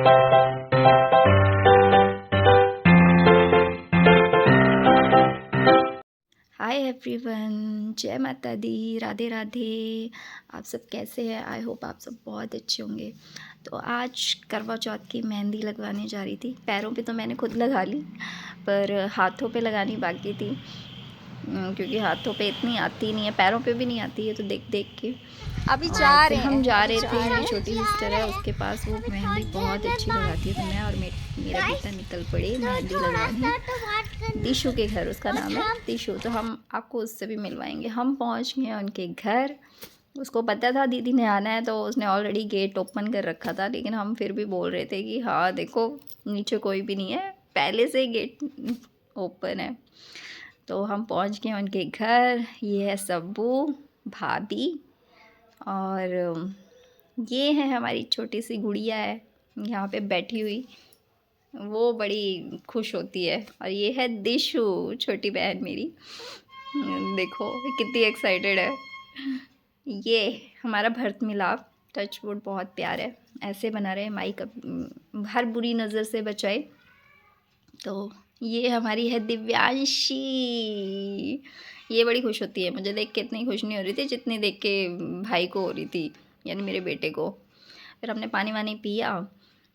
Hi everyone, जय माता दी, राधे राधे। आप सब कैसे हैं? आई होप आप सब बहुत अच्छे होंगे। तो आज करवा चौथ की मेहंदी लगवाने जा रही थी। पैरों पे तो मैंने खुद लगा ली, पर हाथों पे लगानी बाकी थी, क्योंकि हाथों पे इतनी आती नहीं है, पैरों पे भी नहीं आती है, तो देख देख के अभी और जा फिर रहे हम हैं जा रहे थे। मेरी छोटी सिस्टर है, उसके पास वो मेहंदी बहुत अच्छी लगाती है, तो मैं और मेरा बेटा निकल पड़े मेहंदी लगवाने दिशु के घर। उसका नाम है दिशु, तो हम आपको उससे भी मिलवाएंगे। हम पहुंच गए उनके घर। उसको पता था दीदी ने आना है, तो उसने ऑलरेडी गेट ओपन कर रखा था, लेकिन हम फिर भी बोल रहे थे कि हाँ देखो नीचे कोई भी नहीं है, पहले से गेट ओपन है। तो हम पहुंच गए उनके घर। ये है सब्बू, भाभी, और ये है हमारी छोटी सी गुड़िया है यहाँ पे बैठी हुई, वो बड़ी खुश होती है। और ये है दिशु, छोटी बहन मेरी, देखो कितनी एक्साइटेड है। ये हमारा भरत मिलाप, टच वुड बहुत प्यार है, ऐसे बना रहे माई का, हर बुरी नज़र से बचाए। तो ये हमारी है दिव्यांशी, ये बड़ी खुश होती है। मुझे देख के इतनी खुश नहीं हो रही थी जितनी देख के भाई को हो रही थी, यानी मेरे बेटे को। फिर हमने पानी वानी पिया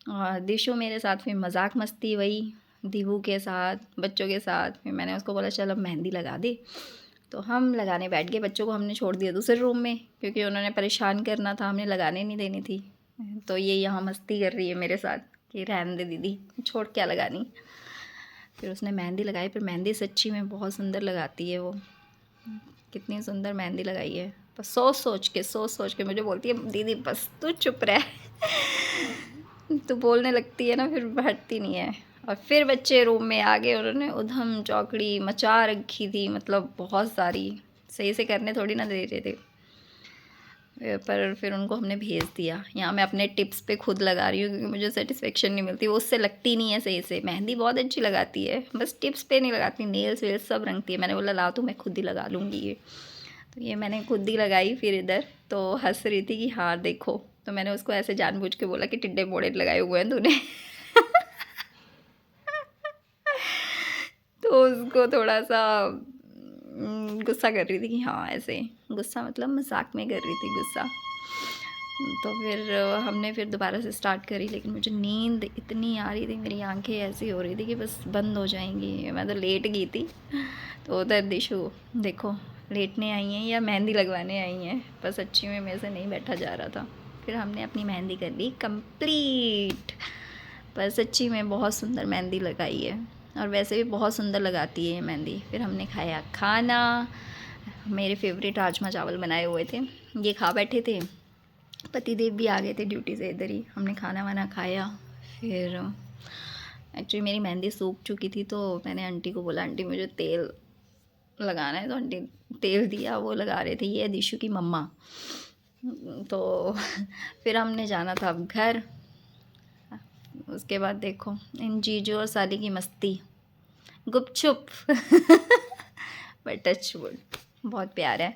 और दिशु मेरे साथ फिर मजाक मस्ती वही दीवू के साथ, बच्चों के साथ। फिर मैंने उसको बोला चल अब मेहंदी लगा दे, तो हम लगाने बैठ गए। बच्चों को हमने छोड़ दिया दूसरे रूम में, क्योंकि उन्होंने परेशान करना था, हमने लगाने नहीं देनी थी। तो ये यहाँ मस्ती कर रही है मेरे साथ कि रहने दे दीदी, छोड़ क्या लगानी। फिर उसने मेहंदी लगाई, फिर मेहंदी सच्ची में बहुत सुंदर लगाती है वो, कितनी सुंदर मेहंदी लगाई है। बस सोच सोच के मुझे बोलती है दीदी बस तू चुप रह। तो बोलने लगती है ना, फिर हटती नहीं है। और फिर बच्चे रूम में आ गए, उन्होंने उधम चौकड़ी मचा रखी थी, मतलब बहुत सारी, सही से करने थोड़ी ना दे रहे थे। पर फिर उनको हमने भेज दिया। यहाँ मैं अपने टिप्स पे खुद लगा रही हूँ, क्योंकि मुझे सेटिस्फेक्शन नहीं मिलती, वो उससे लगती नहीं है सही से। मेहंदी बहुत अच्छी लगाती है, बस टिप्स पे नहीं लगाती, नेल्स वेल्स सब रंगती है। मैंने बोला ला तू मैं खुद ही लगा लूँगी ये, तो ये मैंने खुद ही लगाई। फिर इधर तो हंस रही थी कि हाँ देखो, तो मैंने उसको ऐसे जानबूझ के बोला कि टिड्डे मोड़े लगाए हुए हैं तूने। तो उसको थोड़ा सा गुस्सा कर रही थी कि हाँ, ऐसे गुस्सा मतलब मजाक में कर रही थी गुस्सा। तो फिर हमने फिर दोबारा से स्टार्ट करी, लेकिन मुझे नींद इतनी आ रही थी, मेरी आंखें ऐसी हो रही थी कि बस बंद हो जाएंगी, मैं तो लेट गई थी। तो उधर दिशु देखो लेटने आई हैं या मेहंदी लगवाने आई हैं, पर सच्ची में मेरे से नहीं बैठा जा रहा था। फिर हमने अपनी मेहंदी कर ली कंप्लीट, पर सच्ची में बहुत सुंदर मेहंदी लगाई है, और वैसे भी बहुत सुंदर लगाती है ये मेहंदी। फिर हमने खाया खाना, मेरे फेवरेट राजमा चावल बनाए हुए थे, ये खा बैठे थे। पतिदेव भी आ गए थे ड्यूटी से इधर ही, हमने खाना वाना खाया। फिर एक्चुअली मेरी मेहंदी सूख चुकी थी, तो मैंने आंटी को बोला आंटी मुझे तेल लगाना है, तो आंटी तेल दिया, वो लगा रहे थे। ये है दिशु की मम्मा। तो फिर हमने जाना था अब घर। उसके बाद देखो इन जीजू और साली की मस्ती, गुपचुप। बट टच वुड बहुत प्यार है।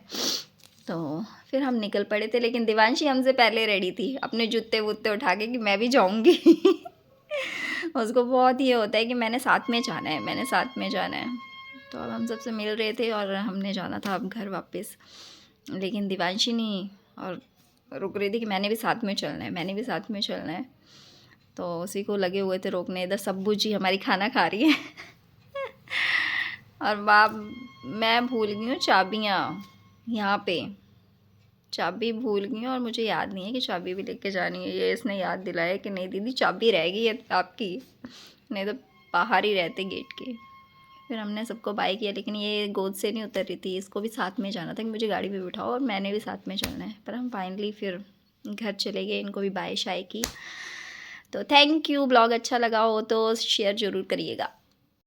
तो फिर हम निकल पड़े थे, लेकिन दिवांशी हमसे पहले रेडी थी, अपने जूते वूते उठा के कि मैं भी जाऊंगी। उसको बहुत ये होता है कि मैंने साथ में जाना है, मैंने साथ में जाना है। तो अब हम सबसे मिल रहे थे और हमने जाना था अब घर वापस, लेकिन दिवांशी नहीं और रुक रही थी कि मैंने भी साथ में चलना है, मैंने भी साथ में चलना है। तो उसी को लगे हुए थे रोकने। इधर सब्बू जी हमारी खाना खा रही है। और बाप, मैं भूल गई हूँ चाबियाँ, यहाँ पे चाबी भूल गई हूँ और मुझे याद नहीं है कि चाबी भी लेके जानी है। ये इसने याद दिलाया कि नहीं दीदी चाबी रहेगी है आपकी, नहीं तो बाहर ही रहते गेट के। फिर हमने सबको बाय किया, लेकिन ये गोद से नहीं उतर रही थी, इसको भी साथ में जाना था कि मुझे गाड़ी पे बिठाओ, और मैंने भी साथ में चलना है। पर हम फाइनली फिर घर चले गए, इनको भी बाय शाय की। तो थैंक यू। ब्लॉग अच्छा लगा हो तो शेयर ज़रूर करिएगा।